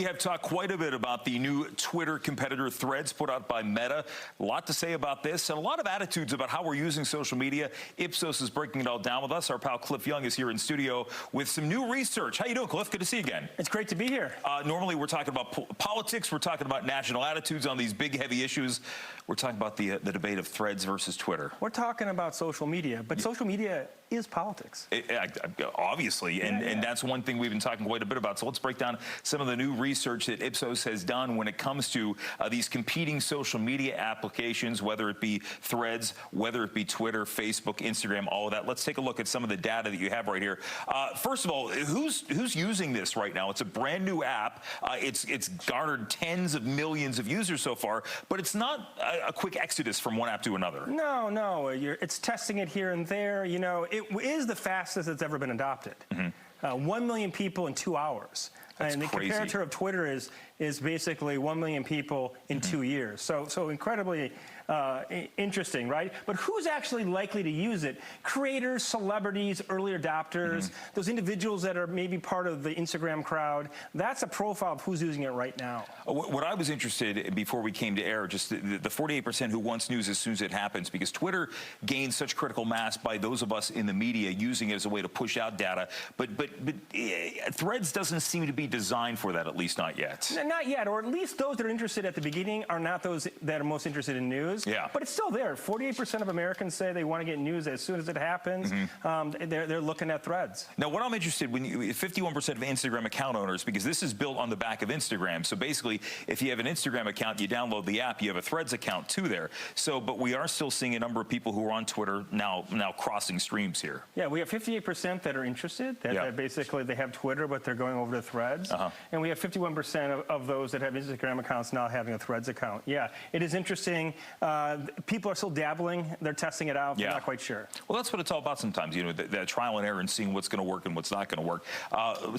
have talked quite a bit about the new Twitter competitor Threads put out by Meta. A lot to say about this and a lot of attitudes about how we're using social media. Ipsos is breaking it all down with us. Our pal Cliff Young is here in studio with some new research. How you doing, Cliff? Good to see you again. It's great to be here. Normally we're talking about politics. We're talking about national attitudes on these big, heavy issues. We're talking about the debate of Threads versus Twitter. We're talking about social media, but social media is politics. Obviously, and that's one thing we've been talking quite a bit about. So let's break down some of the new research that Ipsos has done when it comes to these competing social media applications, whether it be Threads, whether it be Twitter, Facebook, Instagram, all of that. Let's take a look at some of the data that you have right here. First of all, who's using this right now? It's a brand new app. It's garnered tens of millions of users so far, but it's not a quick exodus from one app to another. No, it's testing it here and there. You know, it is the fastest it's ever been adopted. 1 million people in 2 hours. That's and the crazy. comparator of Twitter is basically 1 million people in 2 years. So incredibly interesting, right? But who's actually likely to use it? Creators, celebrities, early adopters, those individuals that are maybe part of the Instagram crowd. That's a profile of who's using it right now. What I was interested in before we came to air, just the 48% who wants news as soon as it happens, because Twitter gains such critical mass by those of us in the media using it as a way to push out data. But Threads doesn't seem to be designed for that, at least not yet. Not yet, or at least those that are interested at the beginning are not those that are most interested in news. Yeah. But it's still there. 48% of Americans say they want to get news as soon as it happens. They're looking at Threads. Now, what I'm interested in, 51% of Instagram account owners, because this is built on the back of Instagram. So basically, if you have an Instagram account, you download the app, you have a Threads account too there. So, but we are still seeing a number of people who are on Twitter now crossing streams here. Yeah, we have 58% that are interested. That basically they have Twitter, but they're going over to Threads. And we have 51% of those that have Instagram accounts now having a Threads account. Yeah, it is interesting. People are still dabbling. They're testing it out. They're not quite sure. Well, that's what it's all about sometimes, you know, the trial and error and seeing what's going to work and what's not going to work.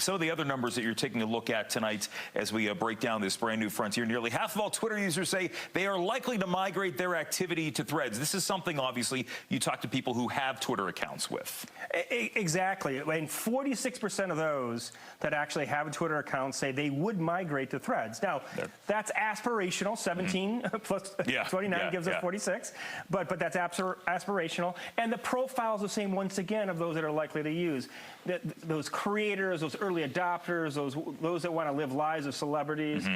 Some of the other numbers that you're taking a look at tonight as we break down this brand new frontier, nearly half of all Twitter users say they are likely to migrate their activity to Threads. This is something, obviously, you talk to people who have Twitter accounts with. Exactly. And 46% of those that actually have a Twitter account say they would migrate to Threads. Now, that's aspirational. 17 plus 29 gives us 46. But that's aspirational. And the profile is the same, once again, of those that are likely to use. Those creators, those early adopters, those that want to live lives of celebrities.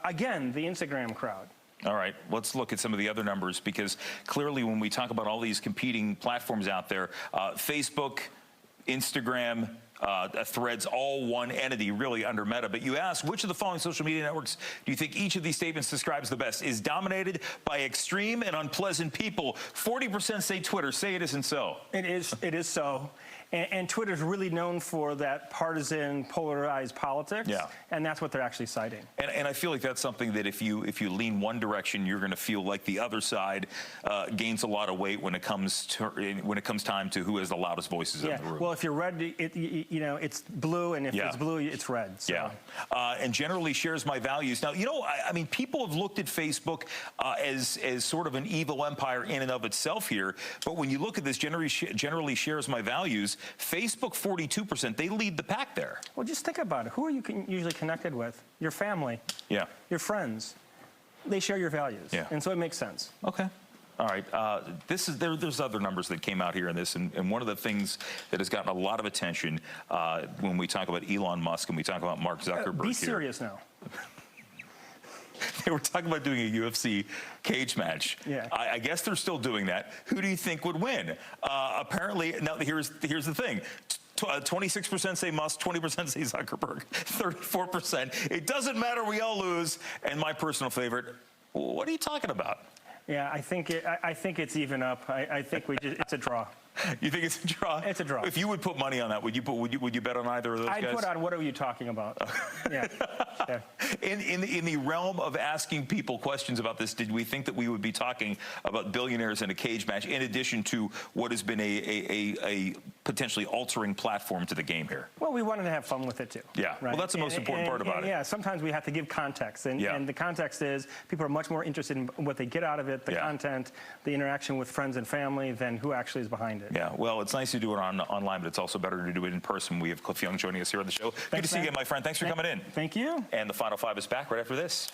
Again, the Instagram crowd. All right, let's look at some of the other numbers, because clearly when we talk about all these competing platforms out there, Facebook, Instagram, Threads, all one entity really under Meta. But you ask, which of the following social media networks do you think each of these statements describes the best? Is dominated by extreme and unpleasant people. 40% say Twitter. Say it isn't so. It is so. And Twitter's really known for that partisan, polarized politics, and that's what they're actually citing. And I feel like that's something that if you lean one direction, you're going to feel like the other side gains a lot of weight when it comes time to who has the loudest voices in the room. Well, if you're red, you know, it's blue, and if it's blue, it's red. So. And generally shares my values. Now, you know, I mean, people have looked at Facebook as sort of an evil empire in and of itself here, but when you look at this generally shares my values, Facebook 42%, they lead the pack there. Well, just think about it. Who are you usually connected with? Your family. Yeah. Your friends. They share your values. Yeah. And so it makes sense. Okay. All right. There's other numbers that came out here in this, and one of the things that has gotten a lot of attention when we talk about Elon Musk and we talk about Mark Zuckerberg Be serious now. They were talking about doing a UFC cage match. Yeah. I guess they're still doing that. Who do you think would win? Apparently, now here's the thing. 26% say Musk, 20% say Zuckerberg, 34%. It doesn't matter, we all lose. And my personal favorite, what are you talking about? Yeah, I think it's even up. I think it's a draw. You think it's a draw? It's a draw. If you would put money on that, would you bet on either of those guys? I'd put on, what are you talking about? Yeah. In the realm of asking people questions about this, did we think that we would be talking about billionaires in a cage match, in addition to what has been a potentially altering platform to the game here. Well, we wanted to have fun with it too. Yeah, right? well, that's the most important part about it. Yeah, sometimes we have to give context, and the context is people are much more interested in what they get out of it, the content, the interaction with friends and family, than who actually is behind it. Yeah, well, it's nice to do it online, but it's also better to do it in person. We have Cliff Young joining us here on the show. Good to see you again, my friend. Thanks for coming in. Thank you. And the Final Five is back right after this.